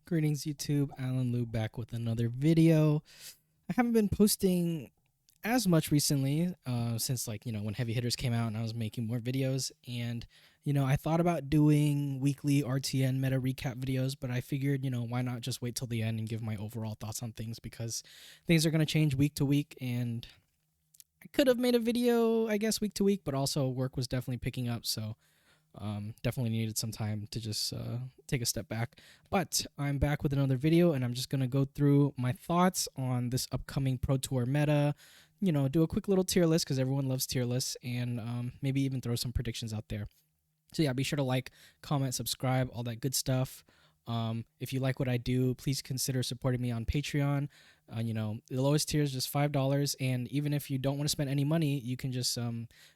Greetings YouTube, Alan Liu back with another video. I haven't been posting as much recently since when heavy hitters came out and I was making more videos, and I thought about doing weekly RTN meta recap videos, but I figured why not just wait till the end and give my overall thoughts on things, because things are going to change week to week, and I could have made a video I guess week to week, but also work was definitely picking up, so definitely needed some time to just take a step back. But I'm back with another video, and I'm just going to go through my thoughts on this upcoming Pro Tour meta. Do a quick little tier list because everyone loves tier lists, and maybe even throw some predictions out there. So yeah, be sure to like, comment, subscribe, all that good stuff. If you like what I do, please consider supporting me on Patreon. The lowest tier is just $5, and even if you don't want to spend any money, you can just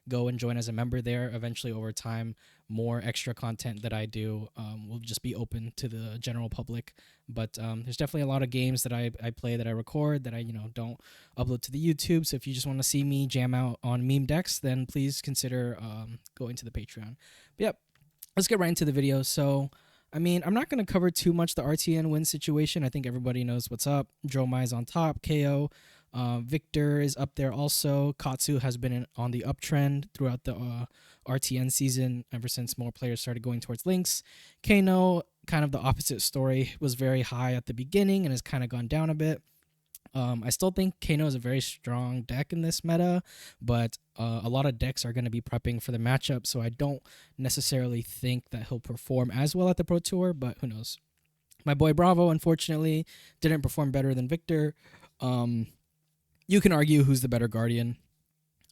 go and join as a member there. Eventually, over time, more extra content that I do will just be open to the general public. But there's definitely a lot of games that I play, that I record, that I don't upload to the YouTube. So if you just want to see me jam out on meme decks, then please consider going to the Patreon. But yep, let's get right into the video. So I'm not going to cover too much the RTN win situation. I think everybody knows what's up. Dromai is on top. KO. Victor is up there also. Katsu has been on the uptrend throughout the RTN season ever since more players started going towards Lynx. Kano, kind of the opposite story, was very high at the beginning and has kind of gone down a bit. I still think Kano is a very strong deck in this meta, but a lot of decks are going to be prepping for the matchup, so I don't necessarily think that he'll perform as well at the Pro Tour, but who knows. My boy Bravo, unfortunately, didn't perform better than Victor. You can argue who's the better Guardian.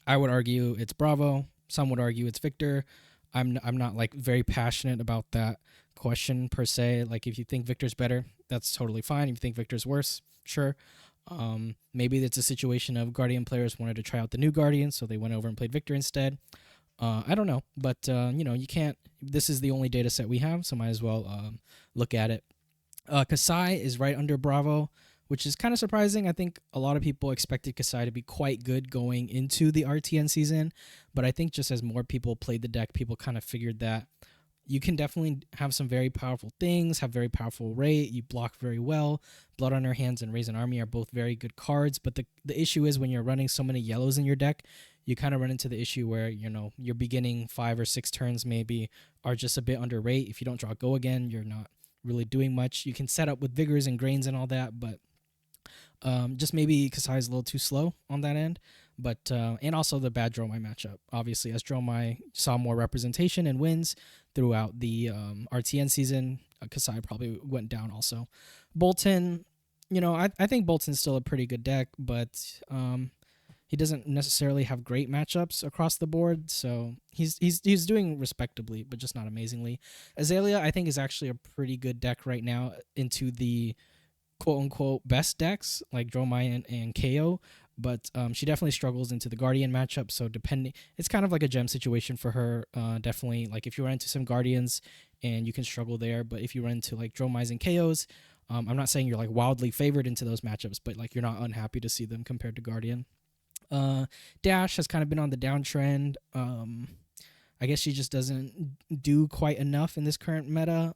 I would argue it's Bravo. Some would argue it's Victor. I'm not like very passionate about that question per se. Like, if you think Victor's better, that's totally fine. If you think Victor's worse, sure. Maybe it's a situation of Guardian players wanted to try out the new Guardian, so they went over and played Victor instead. I don't know, but you can't. This is the only data set we have, so might as well look at it. Kasai is right under Bravo, which is kind of surprising. I think a lot of people expected Kasai to be quite good going into the RTN season, but I think just as more people played the deck, people kind of figured that you can definitely have some very powerful things, have very powerful rate, you block very well. Blood on Your Hands and Raise an Army are both very good cards, but the issue is when you're running so many yellows in your deck, you kind of run into the issue where, your beginning 5 or 6 turns maybe are just a bit under rate. If you don't draw Go Again, you're not really doing much. You can set up with Vigors and Grains and all that, but just maybe Kasai is a little too slow on that end. But and also the bad Dromai matchup. Obviously, as Dromai saw more representation and wins throughout the RTN season, Kasai probably went down also. Bolton, I think Bolton's still a pretty good deck, but he doesn't necessarily have great matchups across the board, so he's doing respectably, but just not amazingly. Azalea, I think, is actually a pretty good deck right now into the quote-unquote best decks like Dromai and KO, but she definitely struggles into the Guardian matchup, so it's kind of like a gem situation for her. Definitely, like, if you run into some Guardians and you can struggle there, but if you run into like Dromais and KOs, I'm not saying you're like wildly favored into those matchups, but like you're not unhappy to see them compared to Guardian. Dash has kind of been on the downtrend. I guess she just doesn't do quite enough in this current meta.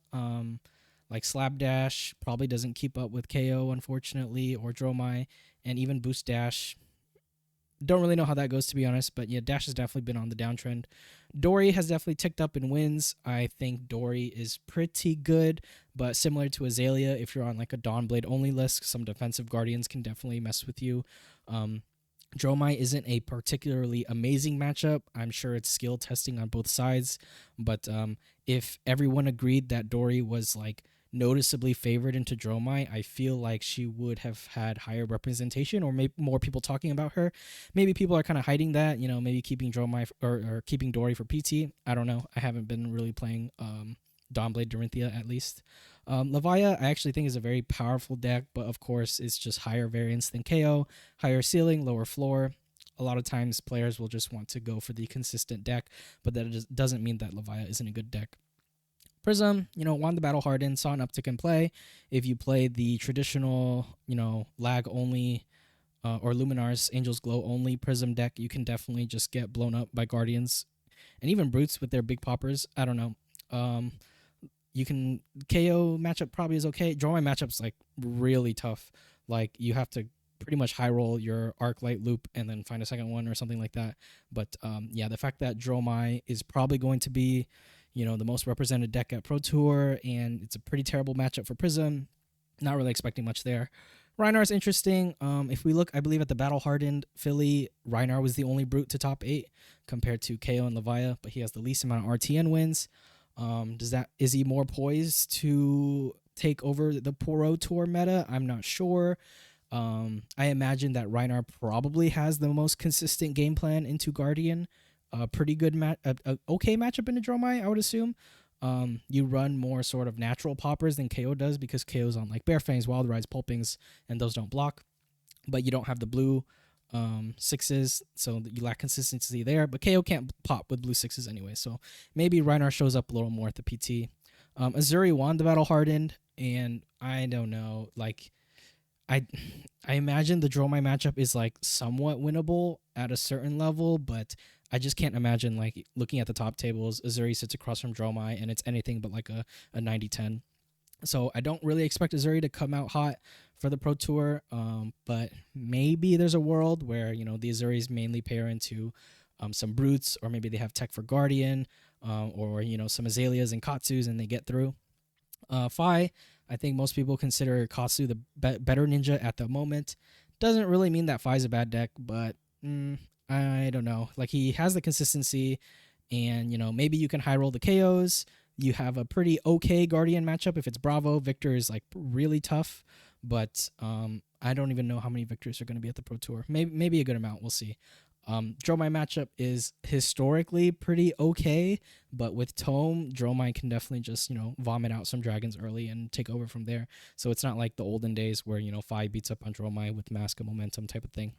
Like Slapdash probably doesn't keep up with KO, unfortunately, or Dromai, and even Boost Dash. Don't really know how that goes, to be honest, but yeah, Dash has definitely been on the downtrend. Dory has definitely ticked up in wins. I think Dory is pretty good, but similar to Azalea, if you're on like a Dawnblade only list, some defensive Guardians can definitely mess with you. Dromai isn't a particularly amazing matchup. I'm sure it's skill testing on both sides, but if everyone agreed that Dory was like noticeably favored into Dromai, I feel like she would have had higher representation, or maybe more people talking about her. Maybe people are kind of hiding that, maybe keeping Dromai or keeping Dory for PT. I don't know. I haven't been really playing Dawnblade Dorinthia, at least. Levia, I actually think, is a very powerful deck, but of course it's just higher variance than KO, higher ceiling, lower floor. A lot of times players will just want to go for the consistent deck, but that doesn't mean that Levia isn't a good deck. Prism, won the battle hardened, saw an uptick in play. If you play the traditional, lag only or Luminar's Angel's Glow only Prism deck, you can definitely just get blown up by Guardians and even Brutes with their big poppers. I don't know. you can KO matchup probably is okay. Draw my matchup's like really tough. Like you have to pretty much high roll your arc light loop and then find a second one or something like that. But yeah, the fact that Dromai is probably going to be, the most represented deck at Pro Tour, and it's a pretty terrible matchup for Prism. Not really expecting much there. Reinar's interesting. If we look, I believe at the battle hardened Philly, Reinar was the only brute to top 8 compared to KO and Levia, but he has the least amount of RTN wins. Is he more poised to take over the Pro Tour meta? I'm not sure. I imagine that Reinar probably has the most consistent game plan into Guardian. A pretty good okay matchup into Dromai, I would assume. You run more sort of natural poppers than KO does because KO's on like Bear Fangs, Wild Rides, Pulpings, and those don't block. But you don't have the blue 6s, so you lack consistency there. But KO can't pop with blue 6s anyway, so maybe Reinar shows up a little more at the PT. Azuri won the battle hardened, and I don't know, like I imagine the Dromai matchup is like somewhat winnable at a certain level, but I just can't imagine like looking at the top tables, Azuri sits across from Dromai and it's anything but like a 90-10. So I don't really expect Azuri to come out hot for the Pro Tour, but maybe there's a world where, the Azuris mainly pair into some Brutes, or maybe they have tech for Guardian, or, some Azaleas and Katsus and they get through. Fi, I think most people consider Katsu the better ninja at the moment. Doesn't really mean that Fi's a bad deck, but I don't know. Like, he has the consistency, and, maybe you can high roll the KOs. You have a pretty okay Guardian matchup. If it's Bravo, Victor is, like, really tough, but I don't even know how many Victors are going to be at the Pro Tour. Maybe a good amount. We'll see. Dromai matchup is historically pretty okay, but with Tome, Dromai can definitely just, vomit out some dragons early and take over from there. So it's not like the olden days where, Fi beats up on Dromai with Mask of Momentum type of thing.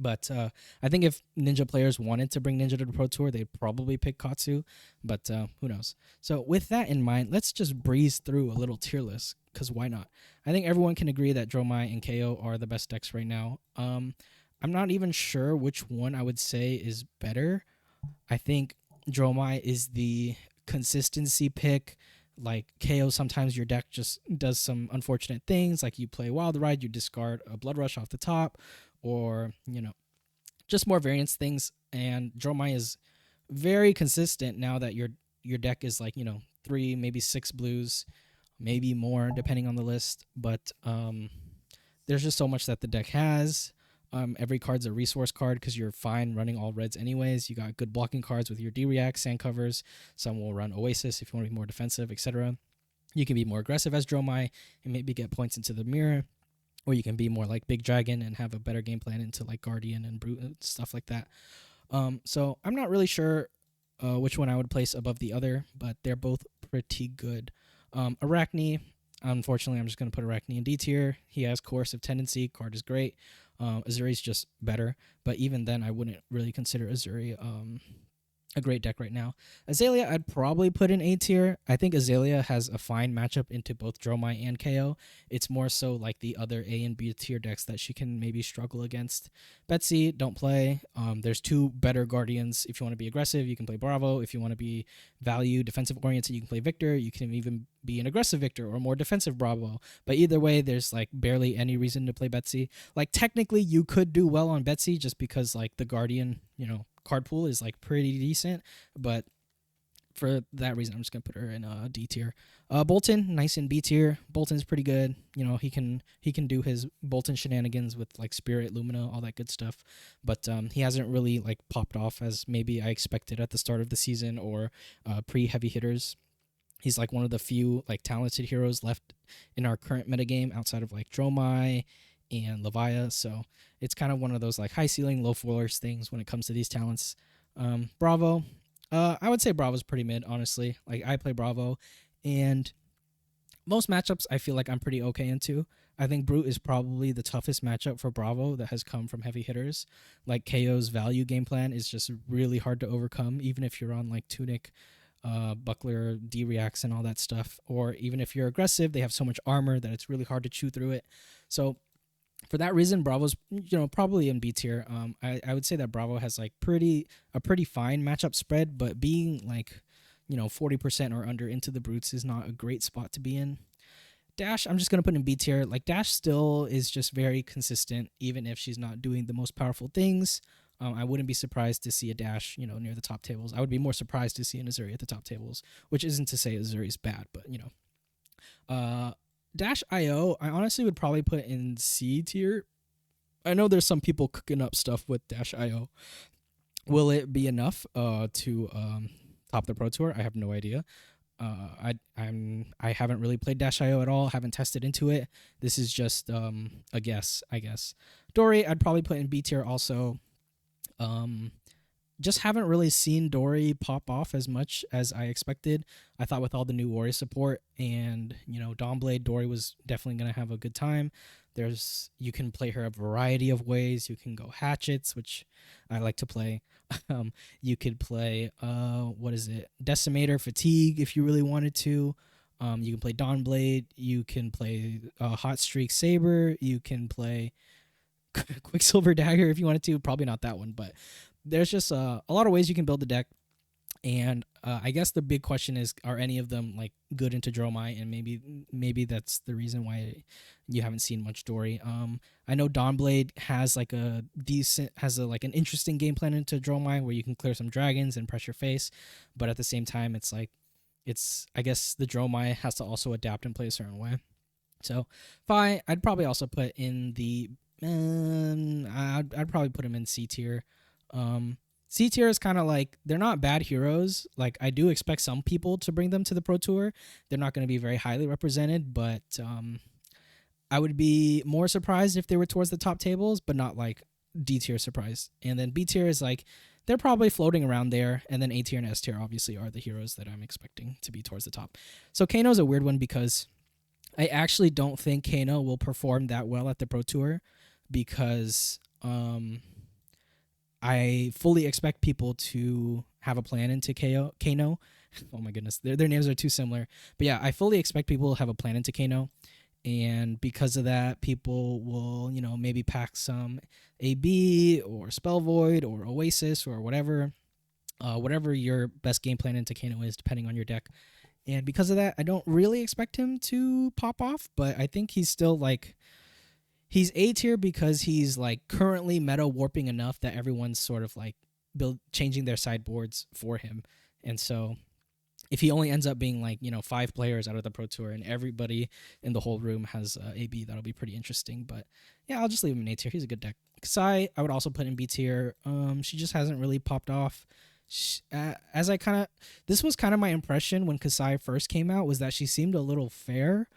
But I think if Ninja players wanted to bring Ninja to the Pro Tour, they'd probably pick Katsu, but who knows. So with that in mind, let's just breeze through a little tier list, because why not? I think everyone can agree that Dromai and KO are the best decks right now. I'm not even sure which one I would say is better. I think Dromai is the consistency pick. Like KO, sometimes your deck just does some unfortunate things, like you play Wild Ride, you discard a Blood Rush off the top, or, just more variance things. And Dromai is very consistent now that your deck is like, 3, maybe 6 blues, maybe more, depending on the list. But there's just so much that the deck has. Every card's a resource card because you're fine running all reds anyways. You got good blocking cards with your D-React, Sand Covers. Some will run Oasis if you want to be more defensive, etc. You can be more aggressive as Dromai and maybe get points into the mirror. Or you can be more like Big Dragon and have a better game plan into like Guardian and Brute and stuff like that. So I'm not really sure which one I would place above the other, but they're both pretty good. Arachne, unfortunately, I'm just going to put Arachne in D tier. He has Coercive Tendency. Card is great. Azuri's just better, but even then, I wouldn't really consider Azuri a great deck right now. Azalea, I'd probably put in A tier. I think Azalea has a fine matchup into both Dromai and KO. It's more so like the other A and B tier decks that she can maybe struggle against. Betsy, don't play. There's 2 better Guardians. If you want to be aggressive, you can play Bravo. If you want to be value defensive oriented, you can play Victor. You can even be an aggressive Victor or more defensive Bravo. But either way, there's like barely any reason to play Betsy. Like technically you could do well on Betsy just because like the Guardian, card pool is like pretty decent, but for that reason I'm just gonna put her in D tier. Bolton, nice in B tier. Bolton's pretty good. He can do his Bolton shenanigans with like Spirit, Lumina, all that good stuff, but he hasn't really like popped off as maybe I expected at the start of the season or pre heavy hitters. He's like one of the few like talented heroes left in our current metagame outside of like Dromai and Levia, so it's kind of one of those like high ceiling, low floors things when it comes to these talents. Bravo, I would say Bravo's pretty mid, honestly. Like I play Bravo, and most matchups I feel like I'm pretty okay into. I think Brute is probably the toughest matchup for Bravo that has come from heavy hitters. Like KO's value game plan is just really hard to overcome, even if you're on like Tunic, Buckler, D-Reacts, and all that stuff. Or even if you're aggressive, they have so much armor that it's really hard to chew through it. So for that reason, Bravo's probably in B tier. I would say that Bravo has like a pretty fine matchup spread, but being like 40% or under into the brutes is not a great spot to be in. Dash, I'm just gonna put in B tier. Like Dash still is just very consistent, even if she's not doing the most powerful things. I wouldn't be surprised to see a Dash, near the top tables. I would be more surprised to see an Azuri at the top tables, which isn't to say Azuri's bad, but Dash IO, I honestly would probably put in C tier. I know there's some people cooking up stuff with Dash IO. Will it be enough to top the Pro Tour? I have no idea. I haven't really played Dash.io at all. Haven't tested into it. This is just a guess, I guess. Dory, I'd probably put in B tier also. Just haven't really seen Dory pop off as much as I expected. I thought with all the new Warrior support and Dawnblade, Dory was definitely gonna have a good time. You can play her a variety of ways. You can go hatchets, which I like to play. You could play Decimator, Fatigue if you really wanted to. You can play Dawnblade. You can play Hot Streak Saber. You can play Quicksilver Dagger if you wanted to. Probably not that one, but there's just a lot of ways you can build the deck. And I guess the big question is, are any of them like good into Dromai? And maybe that's the reason why you haven't seen much Dory. I know Dawnblade has like an interesting game plan into Dromai where you can clear some dragons and pressure face, but at the same time, I guess the Dromai has to also adapt and play a certain way. So, fine. I'd probably also put in the. I'd probably put him in C tier. C tier is kind of like, they're not bad heroes. Like, I do expect some people to bring them to the Pro Tour. They're not going to be very highly represented, but I would be more surprised if they were towards the top tables, but not like D tier surprised. And then B tier is like, they're probably floating around there. And then A tier and S tier obviously are the heroes that I'm expecting to be towards the top. So Kano's a weird one because I actually don't think Kano will perform that well at the Pro Tour because I fully expect people to have a plan into Kano. Oh my goodness, their names are too similar. But yeah, I fully expect people to have a plan into Kano. And because of that, people will, maybe pack some AB or Spell Void or Oasis or whatever your best game plan into Kano is, depending on your deck. And because of that, I don't really expect him to pop off, but I think he's still like, he's A tier because he's like currently meta warping enough that everyone's sort of like changing their sideboards for him. And so if he only ends up being like, 5 players out of the Pro Tour and everybody in the whole room has AB, that'll be pretty interesting. But yeah, I'll just leave him in A tier. He's a good deck. Kasai, I would also put in B tier. She just hasn't really popped off. This was kind of my impression when Kasai first came out, was that she seemed a little fair.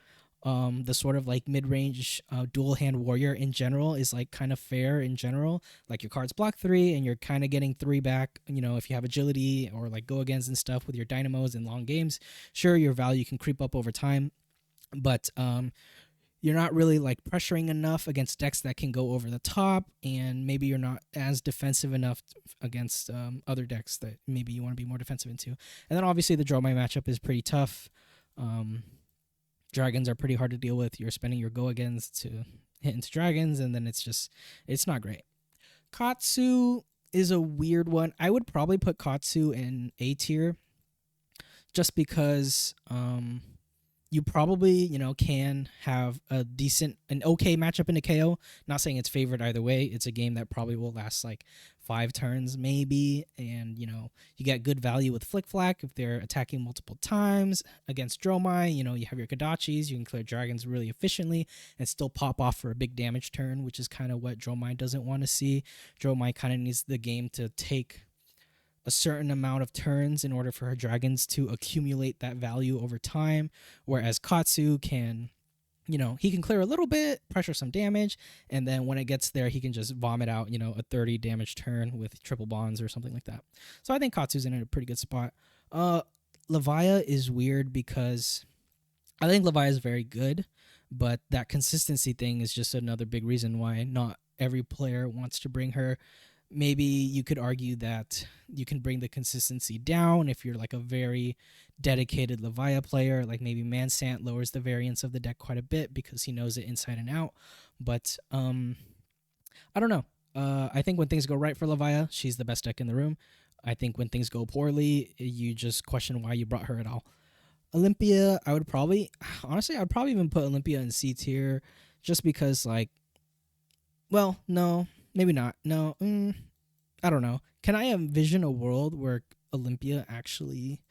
The sort of like mid-range dual hand warrior in general is like kind of fair in general. Like your cards block 3 and you're kind of getting 3 back, if you have agility or like go against and stuff with your dynamos in long games. Sure, your value can creep up over time, but you're not really like pressuring enough against decks that can go over the top, and maybe you're not as defensive enough against other decks that maybe you want to be more defensive into. And then obviously the Dromai matchup is pretty tough. Dragons are pretty hard to deal with. You're spending your go against to hit into dragons, and then it's not great. Katsu is a weird one. I would probably put Katsu in A tier just because you probably, can have an okay matchup into KO. Not saying it's favored either way. It's a game that probably will last like 5 turns maybe, and you get good value with Flick Flack if they're attacking multiple times. Against Dromai, you have your Kadachis, you can clear dragons really efficiently and still pop off for a big damage turn, which is kind of what Dromai doesn't want to see. Dromai kind of needs the game to take a certain amount of turns in order for her dragons to accumulate that value over time, whereas Katsu can, he can clear a little bit, pressure some damage, and then when it gets there, he can just vomit out, a 30 damage turn with triple bonds or something like that. So I think Katsu's in a pretty good spot. Levia is weird because I think Levia is very good, but that consistency thing is just another big reason why not every player wants to bring her. Maybe you could argue that you can bring the consistency down if you're like a very dedicated Levia player. Like maybe Mansant lowers the variance of the deck quite a bit because he knows it inside and out. But I don't know. I think when things go right for Levia, she's the best deck in the room. I think when things go poorly, you just question why you brought her at all. Olympia, I would probably, honestly, I'd probably even put Olympia in C tier, just because, like, well, no, maybe not. No, I don't know. Can I envision a world where Olympia actually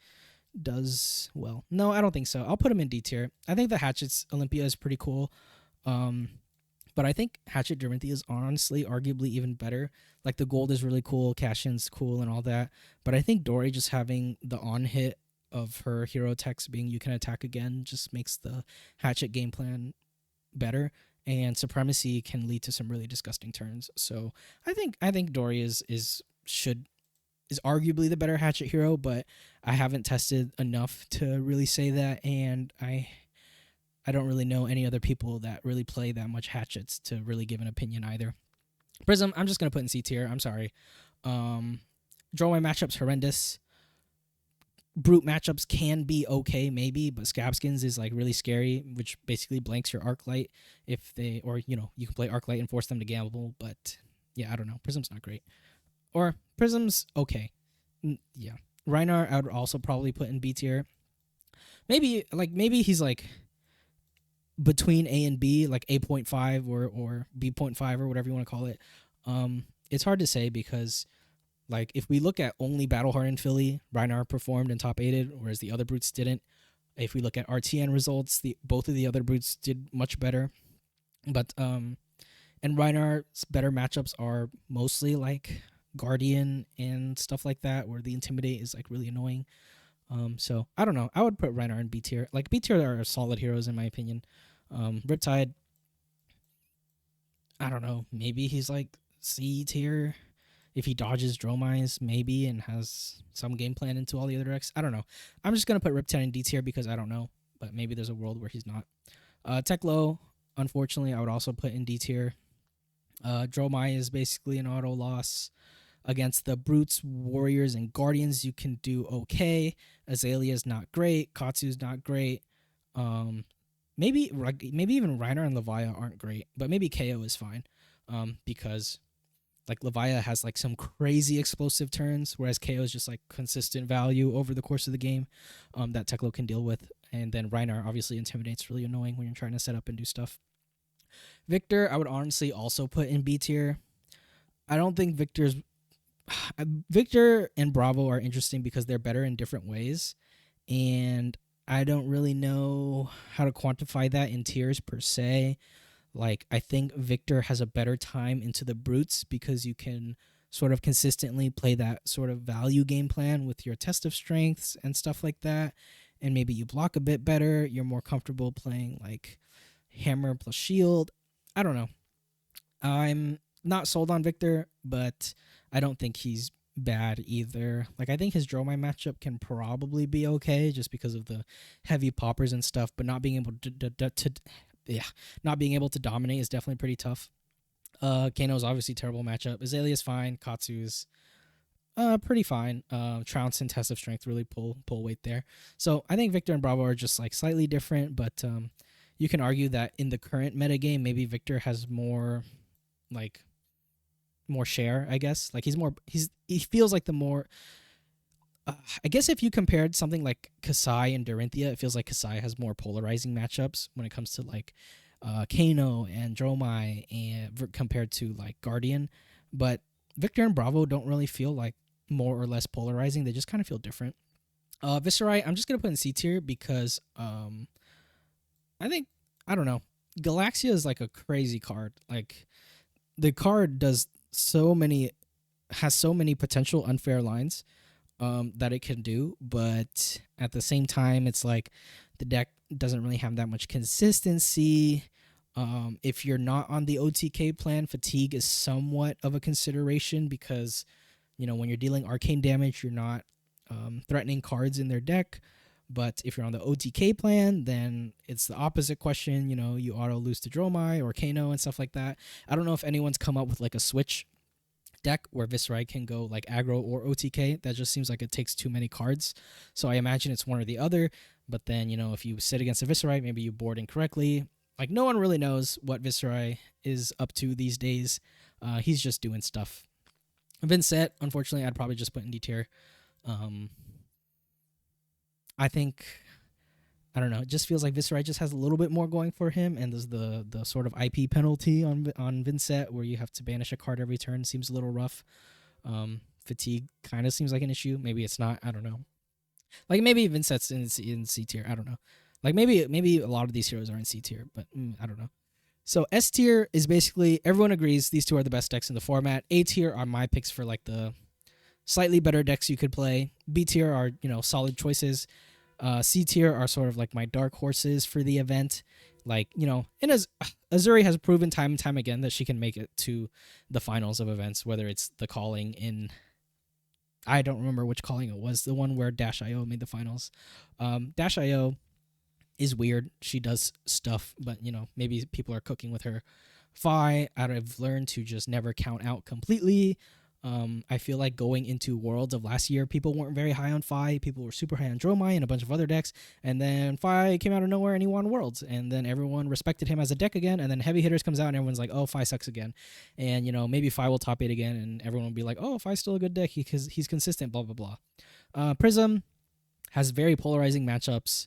does well? No, I don't think so. I'll put him in D tier. I think the Hatchet's Olympia is pretty cool. Um, but I think Hatchet Dorinthia is honestly arguably even better. Like, the gold is really cool, cash-in's cool and all that. But I think Dory just having the on hit of her hero text being you can attack again just makes the Hatchet game plan better. And Supremacy can lead to some really disgusting turns. So I think Dory is arguably the better Hatchet hero, but I haven't tested enough to really say that, and I don't really know any other people that really play that much Hatchets to really give an opinion either. Prism, I'm just gonna put in C tier. I'm sorry. Draw my matchups horrendous. Brute matchups can be okay, maybe, but Scabskins is like really scary, which basically blanks your Arclight if they, or you can play Arclight and force them to gamble. But yeah, I don't know. Prism's not great, or Prism's okay. Yeah, Reinar I would also probably put in B tier. Maybe he's like between A and B, like A.5 or B.5 or whatever you want to call it. It's hard to say because, like, if we look at only Battle Hardened Philly, Reinar performed and top aided, whereas the other brutes didn't. If we look at RTN results, both of the other brutes did much better. But and Reinar's better matchups are mostly like Guardian and stuff like that, where the Intimidate is like really annoying. So I don't know. I would put Reinar in B tier. Like, B tier are solid heroes in my opinion. Riptide, I don't know. Maybe he's like C tier if he dodges Dromize, maybe, and has some game plan into all the other decks. I don't know. I'm just gonna put Riptide in D tier because I don't know, but maybe there's a world where he's not. Teklo, unfortunately, I would also put in D tier. Dromai is basically an auto loss. Against the Brutes, Warriors, and Guardians, you can do okay. Azalea's not great. Katsu's not great. Maybe even Reiner and Levia aren't great, but maybe KO is fine. Because like Levia has like some crazy explosive turns, whereas KO is just like consistent value over the course of the game that Teklo can deal with. And then Reiner obviously intimidates, really annoying when you're trying to set up and do stuff. Victor, I would honestly also put in B tier. I don't think Victor and Bravo are interesting because they're better in different ways, and I don't really know how to quantify that in tiers per se. Like, I think Victor has a better time into the brutes because you can sort of consistently play that sort of value game plan with your test of strengths and stuff like that, and maybe you block a bit better. You're more comfortable playing like hammer plus shield. I don't know. I'm not sold on Victor, but I don't think he's bad either. Like, I think his Dromai matchup can probably be okay just because of the heavy poppers and stuff, but not being able not being able to dominate is definitely pretty tough. Kano's obviously terrible matchup. Azalea's fine. Katsu's pretty fine. Trounce and Test of Strength really pull weight there. So I think Victor and Bravo are just like slightly different, but you can argue that in the current metagame, maybe Victor has more share, I guess. Like, he feels like the more I guess if you compared something like Kasai and Dorinthia, it feels like Kasai has more polarizing matchups when it comes to like Kano and Dromai and compared to like Guardian. But Victor and Bravo don't really feel like more or less polarizing. They just kind of feel different. Viserai, I'm just gonna put in C tier because I think, I don't know, Galaxia is like a crazy card. Like, the card has so many potential unfair lines that it can do, but at the same time, it's like the deck doesn't really have that much consistency. If you're not on the OTK plan, fatigue is somewhat of a consideration because, when you're dealing arcane damage, you're not threatening cards in their deck. But if you're on the OTK plan, then it's the opposite question. You auto lose to Dromai or Kano and stuff like that. I don't know if anyone's come up with like a switch deck where Viserai can go like aggro or OTK. That just seems like it takes too many cards. So I imagine it's one or the other. But then, if you sit against a Viserai, maybe you board incorrectly. Like, no one really knows what Viserai is up to these days. He's just doing stuff. Vincent, unfortunately, I'd probably just put in D tier. Um, I think I don't know. It just feels like Viserai just has a little bit more going for him, and there's the sort of IP penalty on Vincent where you have to banish a card every turn seems a little rough. Fatigue kind of seems like an issue. Maybe it's not. I don't know. Like maybe Vincent's in C tier. I don't know. Like maybe a lot of these heroes are in C tier, but I don't know. So S tier is basically everyone agrees these two are the best decks in the format. A tier are my picks for like the slightly better decks you could play. B tier are solid choices. C tier are sort of like my dark horses for the event. Like and as Azuri has proven time and time again that she can make it to the finals of events, whether it's the calling in. I don't remember which calling it was. The one where Dash.io made the finals. Dash.io is weird. She does stuff, but maybe people are cooking with her. Fi, I've learned to just never count out completely. I feel like going into Worlds of last year, people weren't very high on Fi. People were super high on Dromai and a bunch of other decks. And then Fi came out of nowhere and he won Worlds. And then everyone respected him as a deck again. And then Heavy Hitters comes out and everyone's like, oh, Fi sucks again. And, maybe Fi will top 8 again. And everyone will be like, oh, Fi's still a good deck because he's consistent, blah, blah, blah. Prism has very polarizing matchups.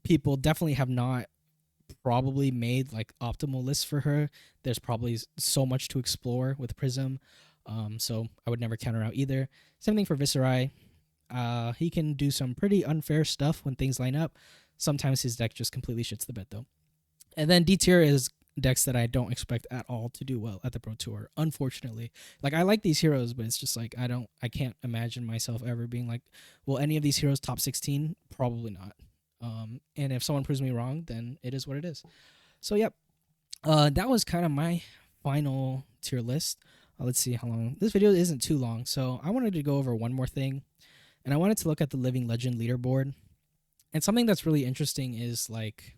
People definitely have not probably made like optimal lists for her. There's probably so much to explore with Prism, so I would never count her out either. Same thing for Viserai. He can do some pretty unfair stuff when things line up. Sometimes his deck just completely shits the bed though. And then D tier is decks that I don't expect at all to do well at the Pro Tour, unfortunately. Like I like these heroes, but it's just like I can't imagine myself ever being like, will any of these heroes top 16? Probably not. And if someone proves me wrong, then it is what it is. So, yep. That was kind of my final tier list. Let's see how long. This video isn't too long, so I wanted to go over one more thing. And I wanted to look at the Living Legend leaderboard. And something that's really interesting is like,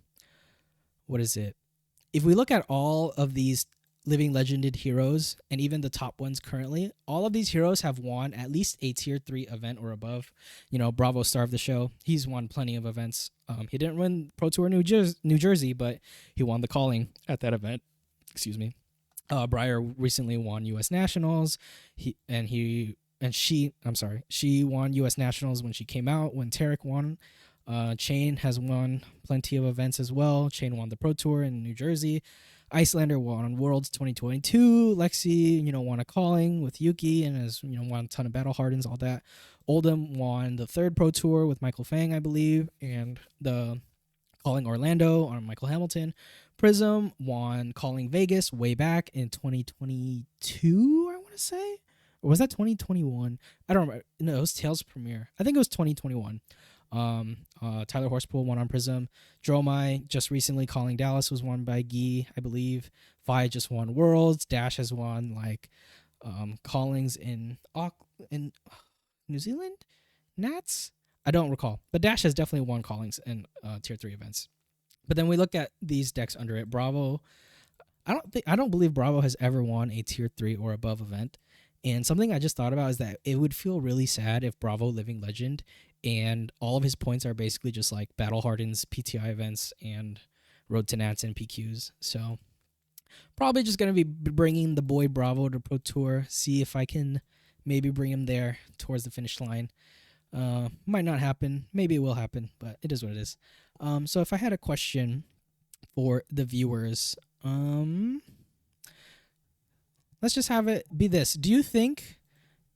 what is it? If we look at all of these Living Legended heroes, and even the top ones currently, all of these heroes have won at least a tier 3 event or above. Bravo, star of the show, he's won plenty of events. He didn't win Pro Tour New Jersey, but he won the calling at that event. Excuse me. Briar recently won U.S. Nationals. She won U.S. Nationals when she came out, when Tarek won. Chain has won plenty of events as well. Chain won the Pro Tour in New Jersey. Icelander won Worlds 2022. Lexi, won a calling with Yuki and has, won a ton of Battle Hardens, all that. Oldham won the 3rd Pro Tour with Michael Fang, I believe, and the calling Orlando on Michael Hamilton. Prism won calling Vegas way back in 2022, I want to say. Or was that 2021? I don't remember. No, it was Tails Premiere. I think it was 2021. Tyler Horsepool won on Prism. Dromai just recently calling Dallas was won by Guy, I believe. Vi just won Worlds. Dash has won like callings in New Zealand, Nats. I don't recall, but Dash has definitely won callings in tier 3 events. But then we look at these decks under it. Bravo. I don't believe Bravo has ever won a tier 3 or above event. And something I just thought about is that it would feel really sad if Bravo Living Legend and all of his points are basically just like Battle Hardens, PTI events, and Road to Nats and PQs. So probably just going to be bringing the boy Bravo to Pro Tour, see if I can maybe bring him there towards the finish line. Might not happen. Maybe it will happen, but it is what it is. So if I had a question for the viewers, let's just have it be this. Do you think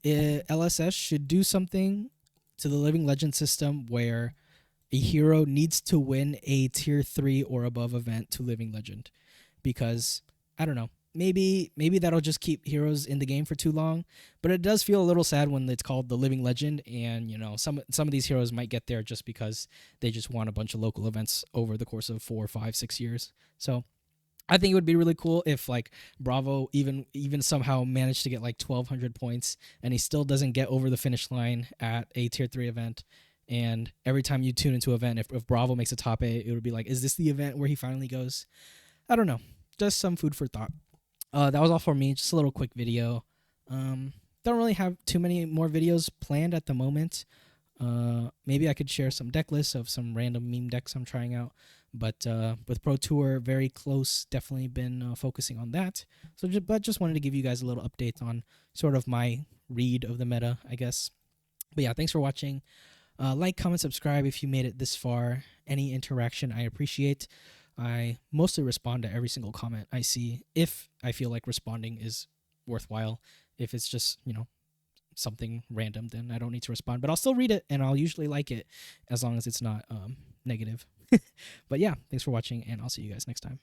LSS should do something to the Living Legend system where a hero needs to win a tier 3 or above event to Living Legend? Because, I don't know, maybe that'll just keep heroes in the game for too long, but it does feel a little sad when it's called the Living Legend, and some of these heroes might get there just because they just won a bunch of local events over the course of 4, 5, 6 years. So I think it would be really cool if like Bravo even somehow managed to get like 1,200 points and he still doesn't get over the finish line at a tier 3 event. And every time you tune into an event, if Bravo makes a top 8, it would be like, is this the event where he finally goes? I don't know. Just some food for thought. That was all for me. Just a little quick video. Don't really have too many more videos planned at the moment. Maybe I could share some deck lists of some random meme decks I'm trying out. But with Pro Tour very close, definitely been focusing on that. So, just wanted to give you guys a little update on sort of my read of the meta, I guess. But yeah, thanks for watching. Like, comment, subscribe if you made it this far. Any interaction I appreciate. I mostly respond to every single comment I see if I feel like responding is worthwhile. If it's just, something random, then I don't need to respond. But I'll still read it, and I'll usually like it as long as it's not negative. But yeah, thanks for watching, and I'll see you guys next time.